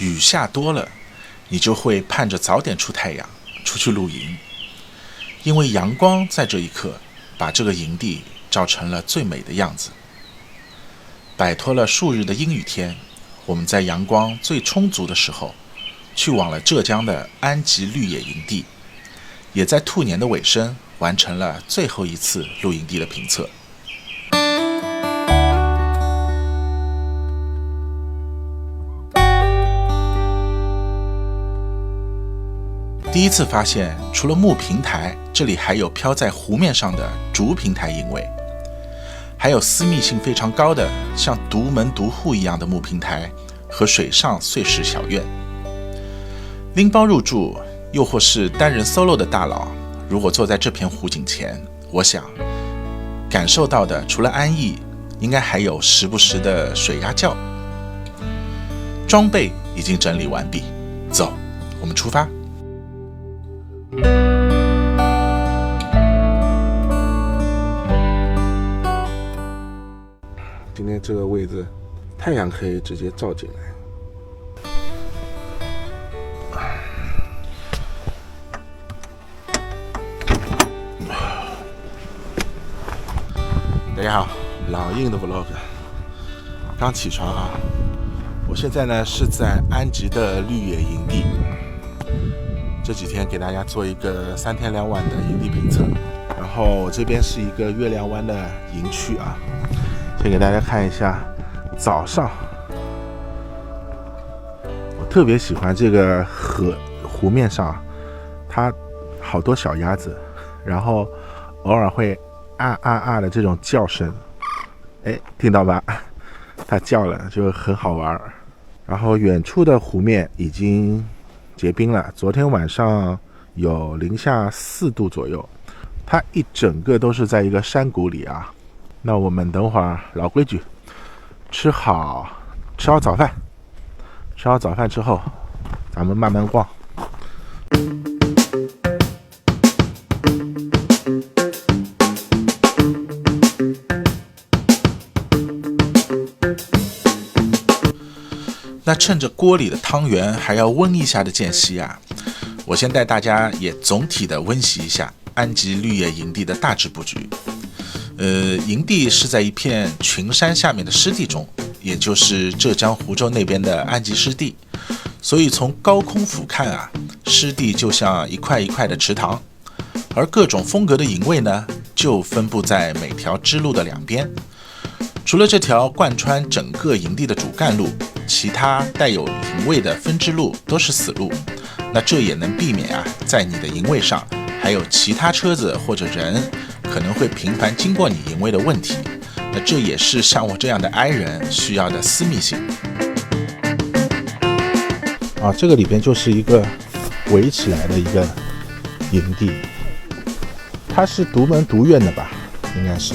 雨下多了，你就会盼着早点出太阳，出去露营，因为阳光在这一刻把这个营地照成了最美的样子。摆脱了数日的阴雨天，我们在阳光最充足的时候，去往了浙江的安吉绿野营地，也在兔年的尾声完成了最后一次露营地的评测。第一次发现，除了木平台，这里还有飘在湖面上的竹平台营位，还有私密性非常高的像独门独户一样的木平台和水上碎石小院。拎包入住又或是单人 solo 的大佬，如果坐在这片湖景前，我想感受到的除了安逸，应该还有时不时的水鸭叫。装备已经整理完毕，走，我们出发。今天这个位置，太阳可以直接照进来。大家好，老硬的 vlog， 刚起床啊！我现在呢是在安吉的绿野营地，这几天给大家做一个3天2晚的营地评测。然后这边是一个月亮湾的营区啊，先给大家看一下早上。我特别喜欢这个湖面上，它好多小鸭子，然后偶尔会啊的这种叫声，哎，听到吧？它叫了，就很好玩。然后远处的湖面已经结冰了，昨天晚上有零下4度左右，它一整个都是在一个山谷里啊。那我们等会儿老规矩，吃好早饭，吃好早饭之后，咱们慢慢逛。那趁着锅里的汤圆还要温一下的间隙啊，我先带大家也总体的温习一下安吉绿野营地的大致布局。营地是在一片群山下面的湿地中，也就是浙江湖州那边的安吉湿地，所以从高空俯瞰啊，湿地就像一块一块的池塘，而各种风格的营位呢，就分布在每条支路的两边。除了这条贯穿整个营地的主干路，其他带有营位的分支路都是死路，那这也能避免啊，在你的营位上还有其他车子或者人可能会频繁经过你营位的问题，那这也是像我这样的 I 人需要的私密性。啊，这个里边就是一个围起来的一个营地，它是独门独院的吧，应该是，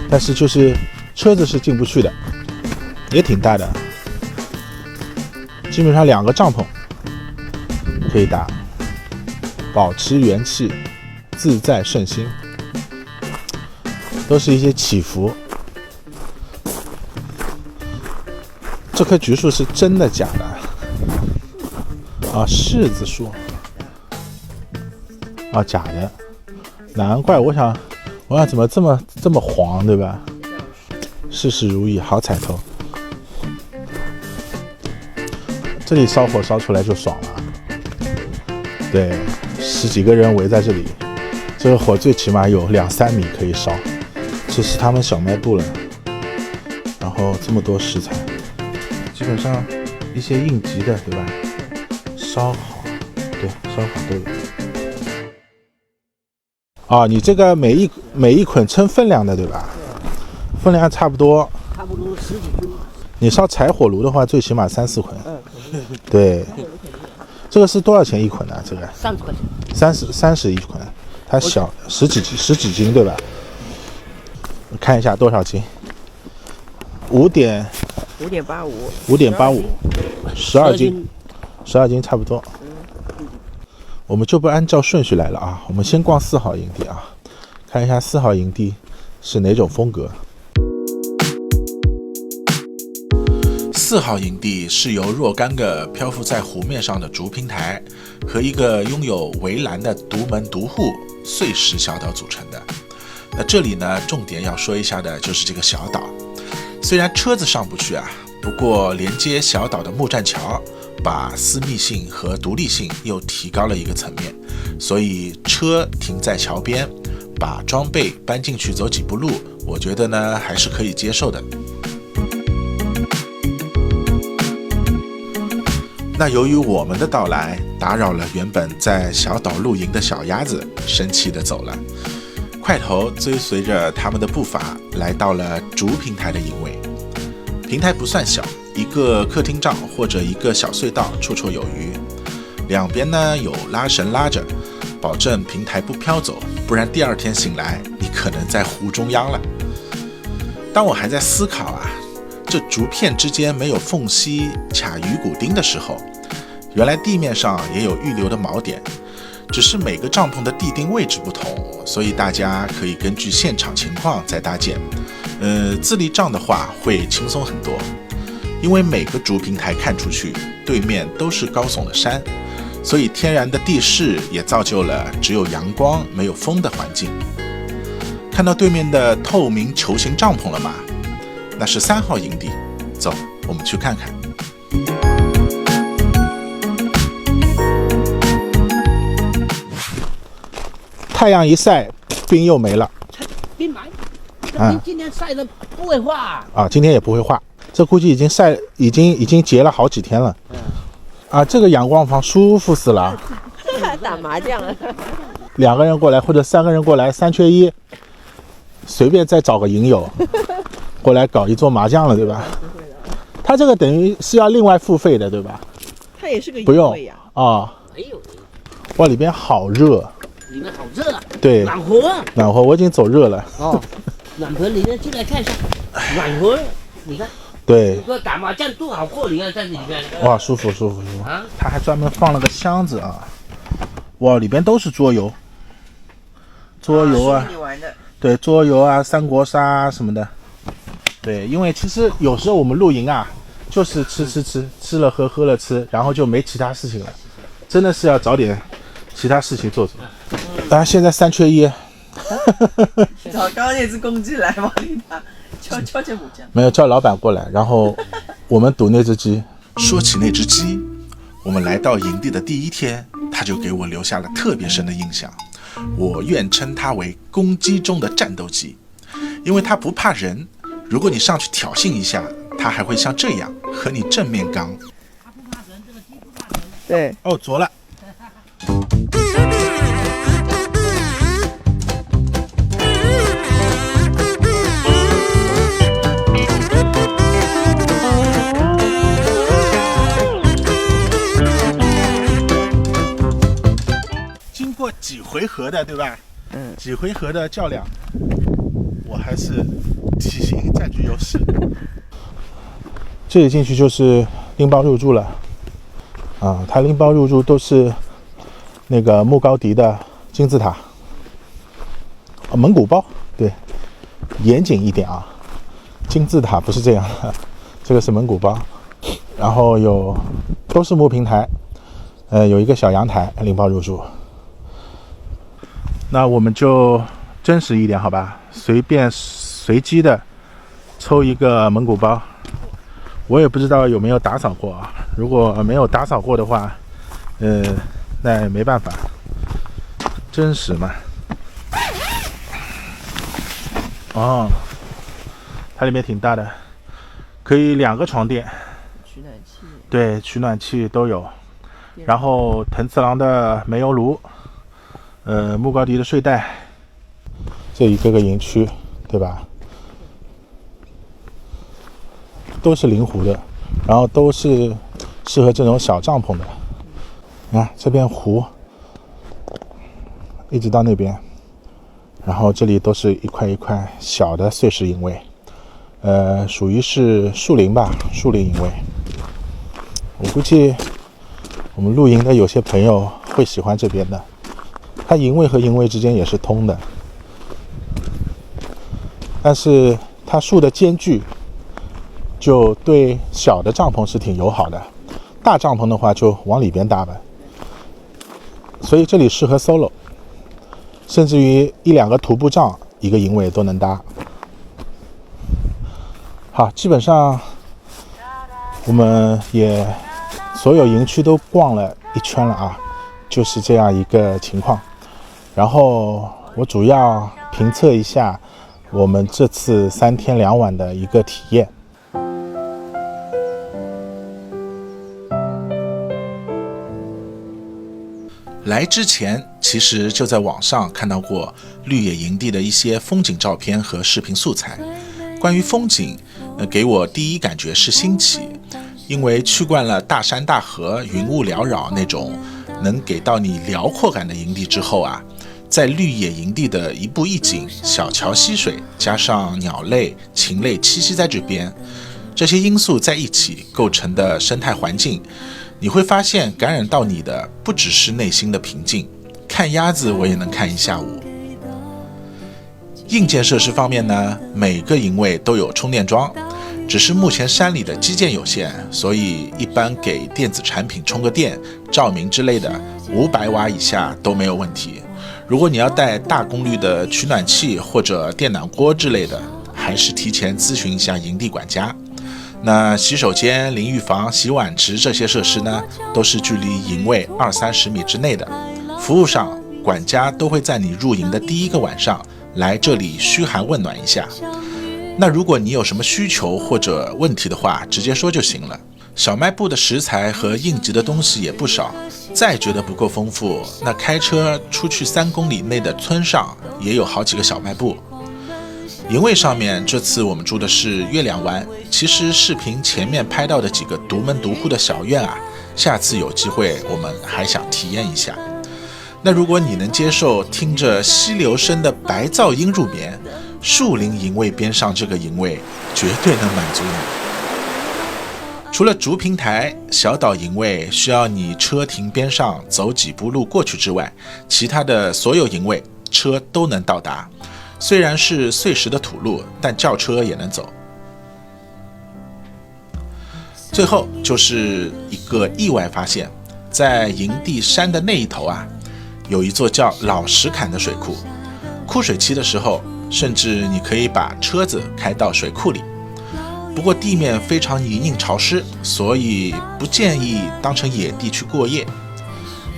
但是就是车子是进不去的，也挺大的，基本上2个帐篷可以打，保持元气，自在顺心，都是一些祈福。这棵橘树是真的假的？啊，柿子树啊，假的，难怪我想怎么这么黄，对吧？事事如意，好彩头。这里烧火烧出来就爽了，对，10几个人围在这里，这个火最起码有2-3米可以烧，这是他们小卖部了。然后这么多食材，基本上一些应急的，对吧？烧好，对，烧好都有。啊，你这个每一捆称分量的，对吧？分量差不多10几斤。你烧柴火炉的话，最起码3-4捆。对，这个是多少钱一捆呢？这个30块钱，30一捆，它小十几斤，对吧？看一下多少斤？5.85，12斤差不多。我们就不按照顺序来了啊，我们先逛4号营地啊，看一下4号营地是哪种风格。4号营地是由若干个漂浮在湖面上的竹平台和一个拥有围栏的独门独户碎石小岛组成的。那这里呢，重点要说一下的就是这个小岛。虽然车子上不去啊，不过连接小岛的木栈桥把私密性和独立性又提高了一个层面，所以车停在桥边，把装备搬进去走几步路，我觉得呢还是可以接受的。那由于我们的到来打扰了原本在小岛露营的小鸭子，生气地走了。块头追随着他们的步伐来到了竹平台的营位。平台不算小，一个客厅帐或者一个小隧道绰绰有余，两边呢有拉绳拉着，保证平台不飘走，不然第二天醒来你可能在湖中央了。当我还在思考这竹片之间没有缝隙卡鱼骨钉的时候，原来地面上也有预留的锚点，只是每个帐篷的地钉位置不同，所以大家可以根据现场情况再搭建。自立帐的话会轻松很多，因为每个竹平台看出去对面都是高耸的山，所以天然的地势也造就了只有阳光没有风的环境。看到对面的透明球形帐篷了吗？那是3号营地，走，我们去看看。太阳一晒，冰又没了。冰霾，这冰今天晒的不会化啊，今天也不会化，这估计已经晒，已经结了好几天了。这个阳光房舒服死了。打麻将了，2个人过来或者3个人过来，3缺1，随便再找个营友过来搞一桌麻将了，对吧？他这个等于是要另外付费的，对吧？它也是个不用啊。没有，哇，里边好热，里面好热啊，对，暖和，暖和，我已经走热了。哦，暖和，你呢进来看一下，暖和，你看，对，你说打麻将多好过，你看在这里面，哇，舒服舒服舒服啊！他还专门放了个箱子哇，里边都是桌游啊，你玩的，对，桌游啊，三国杀什么的。对，因为其实有时候我们露营就是吃了喝了吃，然后就没其他事情了，真的是要找点其他事情做。现在3缺1。找刚刚那只公鸡来往里打，敲这木匠。没有，叫老板过来，然后我们赌那只鸡。说起那只鸡，我们来到营地的第1天，它就给我留下了特别深的印象。我愿称它为公鸡中的战斗机，因为它不怕人，如果你上去挑衅一下，它还会像这样和你正面刚。对，哦，着了。经过几回合的，对吧？几回合的较量，我还是体型占据优势。这里进去就是拎包入住了。它拎包入住都是那个木高迪的金字塔，蒙古包，对，严谨一点金字塔不是这样的，这个是蒙古包，然后都是木平台，有一个小阳台，拎包入住。那我们就真实一点，好吧？随机的抽一个蒙古包，我也不知道有没有打扫过如果没有打扫过的话，那也没办法，真实嘛。它里面挺大的，可以2个床垫，取暖器，对，取暖器都有，然后藤次郎的煤油炉，木高迪的睡袋，这一个个营区，对吧？都是灵活的，然后都是适合这种小帐篷的。你看这边湖，一直到那边，然后这里都是一块一块小的碎石营位，属于是树林吧，树林营位。我估计我们露营的有些朋友会喜欢这边的，它营位和营位之间也是通的，但是它树的间距就对小的帐篷是挺友好的，大帐篷的话就往里边搭吧。所以这里适合 solo， 甚至于1-2个徒步帐一个营位都能搭。好，基本上我们也所有营区都逛了一圈了啊，就是这样一个情况。然后我主要评测一下我们这次3天2晚的一个体验。来之前，其实就在网上看到过绿野营地的一些风景照片和视频素材。关于风景，给我第一感觉是新奇，因为去惯了大山大河、云雾缭绕那种能给到你辽阔感的营地之后啊，在绿野营地的一步一景、小桥溪水，加上鸟类、禽类栖息在这边，这些因素在一起构成的生态环境，你会发现感染到你的不只是内心的平静。看鸭子我也能看一下午。硬件设施方面呢，每个营位都有充电桩，只是目前山里的基建有限，所以一般给电子产品充个电、照明之类的500瓦以下都没有问题。如果你要带大功率的取暖器或者电暖锅之类的，还是提前咨询一下营地管家。那洗手间、淋浴房、洗碗池这些设施呢，都是距离营位20-30米之内的。服务上，管家都会在你入营的第1个晚上来这里嘘寒问暖一下。那如果你有什么需求或者问题的话，直接说就行了。小卖部的食材和应急的东西也不少，再觉得不够丰富，那开车出去3公里内的村上也有好几个小卖部。营位上面，这次我们住的是月亮湾，其实视频前面拍到的几个独门独户的小院啊，下次有机会我们还想体验一下。那如果你能接受听着溪流声的白噪音入眠，树林营位边上这个营位绝对能满足你。除了竹平台，小岛营位需要你车停边上走几步路过去之外，其他的所有营位车都能到达。虽然是碎石的土路，但轿车也能走。最后就是一个意外发现，在营地山的那一头啊，有一座叫老石坎的水库。枯水期的时候，甚至你可以把车子开到水库里。不过地面非常泥泞潮湿，所以不建议当成野地去过夜。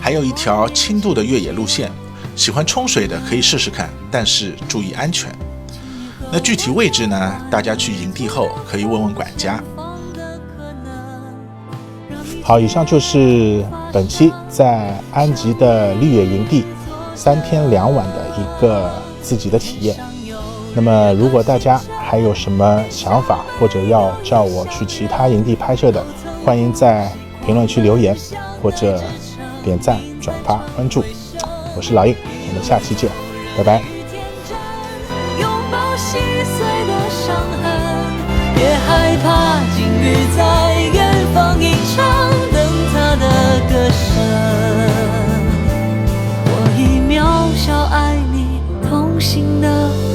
还有一条轻度的越野路线，喜欢冲水的可以试试看，但是注意安全。那具体位置呢？大家去营地后可以问问管家。好，以上就是本期在安吉的绿野营地3天2晚的一个自己的体验。那么如果大家还有什么想法，或者要叫我去其他营地拍摄的，欢迎在评论区留言，或者点赞、转发、关注。我是老印，我们下期见，拜拜。拥抱细碎的伤痕，别害怕境遇在远方吟唱，等他的歌声。我以渺小爱你同行的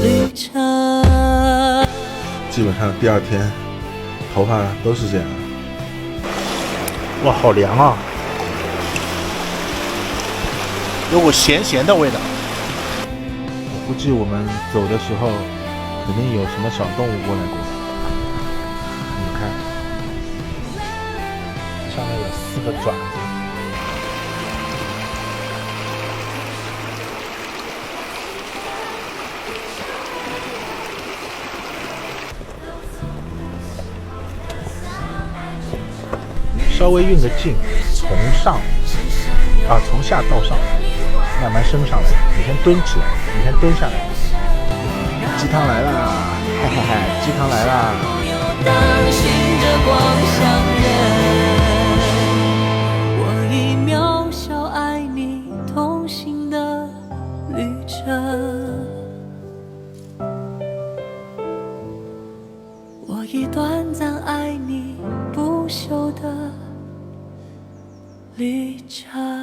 旅程。基本上第2天头发都是这样。哇，好凉啊！有股咸咸的味道。我估计我们走的时候，肯定有什么小动物过来过。你看，上面有4个爪子。稍微运个劲，从下到上，慢慢升上来。你先蹲起来，你先蹲下来。鸡汤来啦，嗨嗨嗨，鸡汤来啦！当循着光相认，我以渺小爱你同行的旅程，我以短暂爱你不朽的旅程。